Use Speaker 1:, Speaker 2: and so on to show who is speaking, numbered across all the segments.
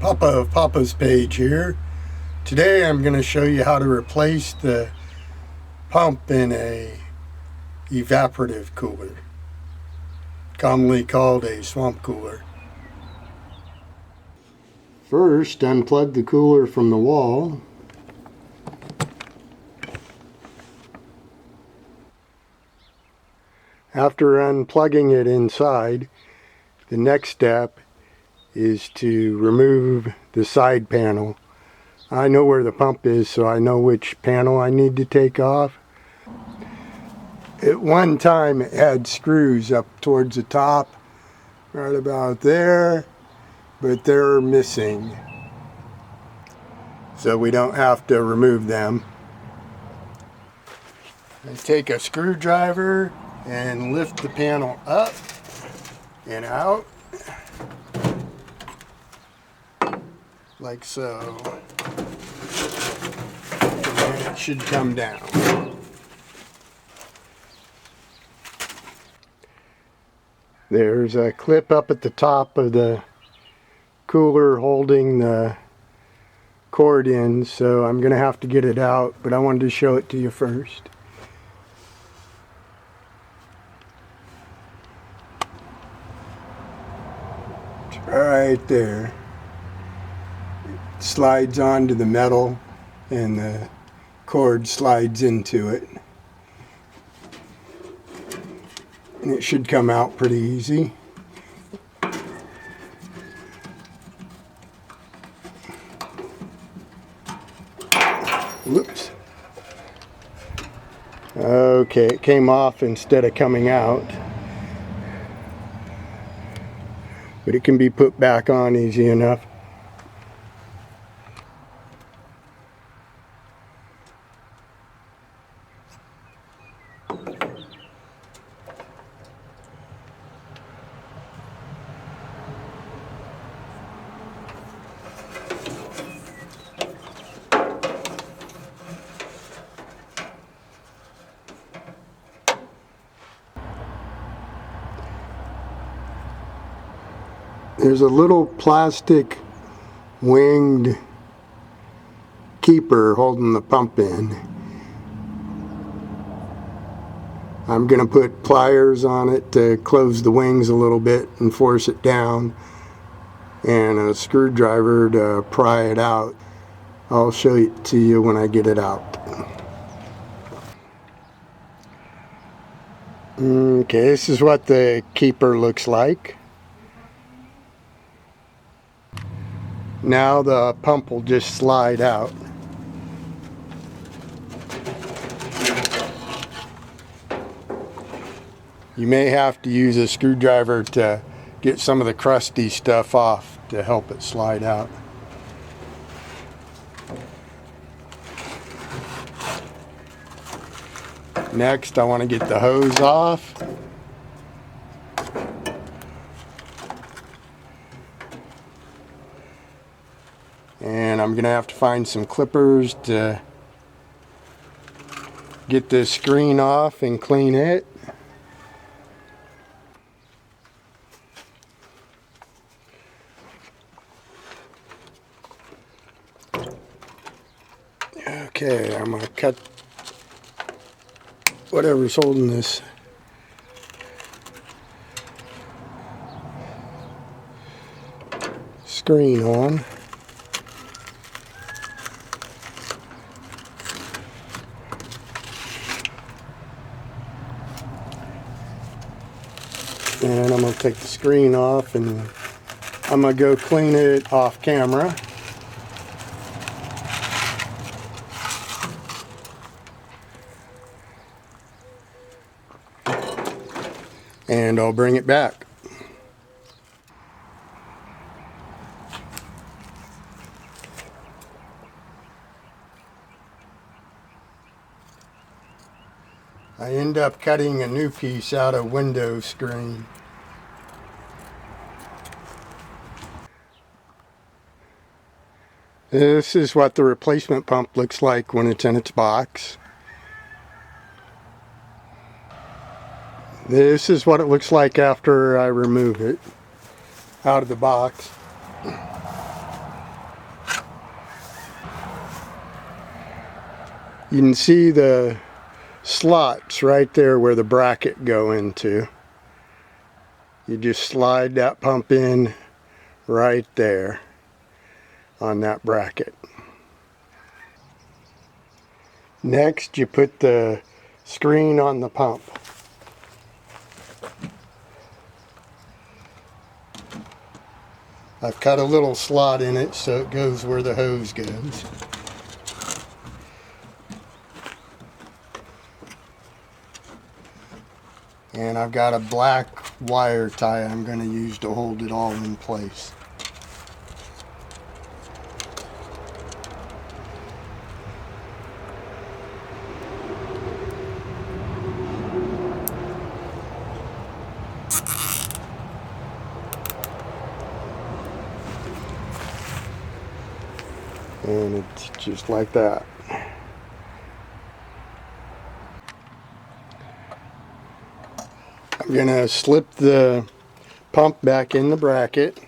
Speaker 1: Papa of PaPa's page here. Today I'm going to show you how to replace the pump in a evaporative cooler, commonly called a swamp cooler. First, unplug the cooler from the wall. After unplugging it inside, the next step is to remove the side panel. I know where the pump is, so I know which panel I need to take off. At one time it had screws up towards the top, right about there, but they're missing. So we don't have to remove them. I take a screwdriver and lift the panel up and out, like so. And then it should come down. There's a clip up at the top of the cooler holding the cord in, so I'm going to have to get it out, but I wanted to show it to you first. It's right there. It slides onto the metal and the cord slides into it. And it should come out pretty easy. Whoops. Okay, it came off instead of coming out. But it can be put back on easy enough. There's a little plastic winged keeper holding the pump in. I'm going to put pliers on it to close the wings a little bit and force it down, and a screwdriver to pry it out. I'll show it to you when I get it out. Okay, this is what the keeper looks like. Now the pump will just slide out. You may have to use a screwdriver to get some of the crusty stuff off to help it slide out. Next, I want to get the hose off. And I'm going to have to find some clippers to get this screen off and clean it. Okay, I'm going to cut whatever's holding this screen on. And I'm going to take the screen off and I'm going to go clean it off camera. And I'll bring it back. I end up cutting a new piece out of window screen. This is what the replacement pump looks like when it's in its box. This is what it looks like after I remove it out of the box. You can see the slots right there where the bracket go into. You just slide that pump in right there on that bracket. Next, you put the screen on the pump. I've cut a little slot in it so it goes where the hose goes. And I've got a black wire tie I'm going to use to hold it all in place. And it's just like that. I'm going to slip the pump back in the bracket.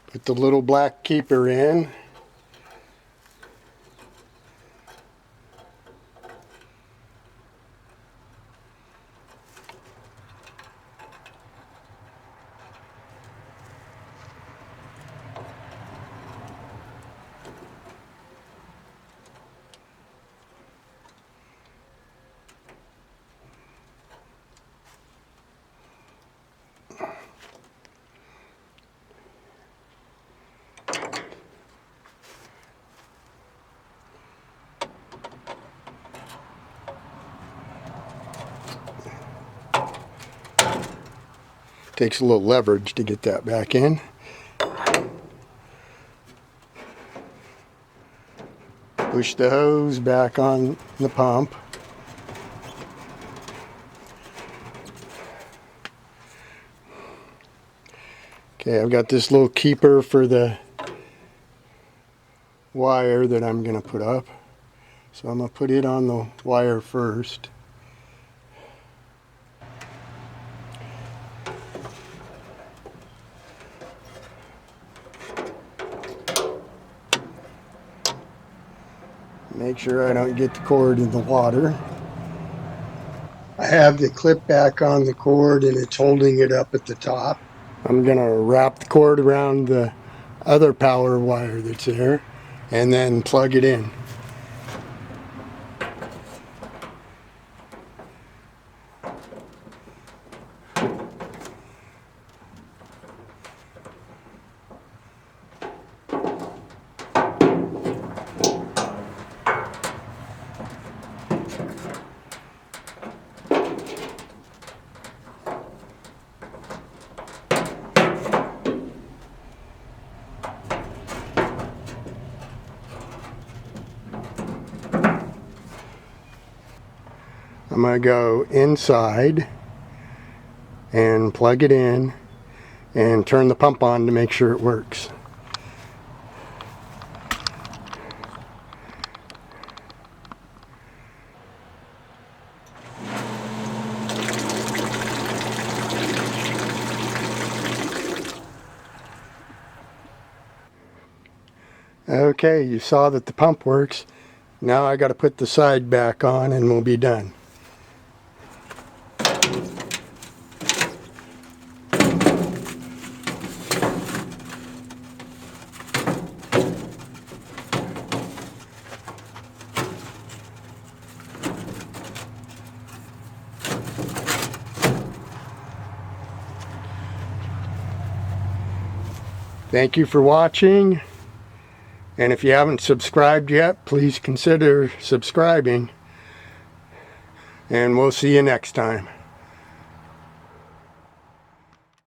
Speaker 1: Put the little black keeper in. Takes a little leverage to get that back in. Push the hose back on the pump. Okay, I've got this little keeper for the wire that I'm going to put up. So I'm going to put it on the wire first. Make sure I don't get the cord in the water. I have the clip back on the cord and it's holding it up at the top. I'm going to wrap the cord around the other power wire that's there and then plug it in. I'm going to go inside and plug it in and turn the pump on to make sure it works. Okay, you saw that the pump works. Now I got to put the side back on and we'll be done. Thank you for watching, and if you haven't subscribed yet, please consider subscribing, and we'll see you next time.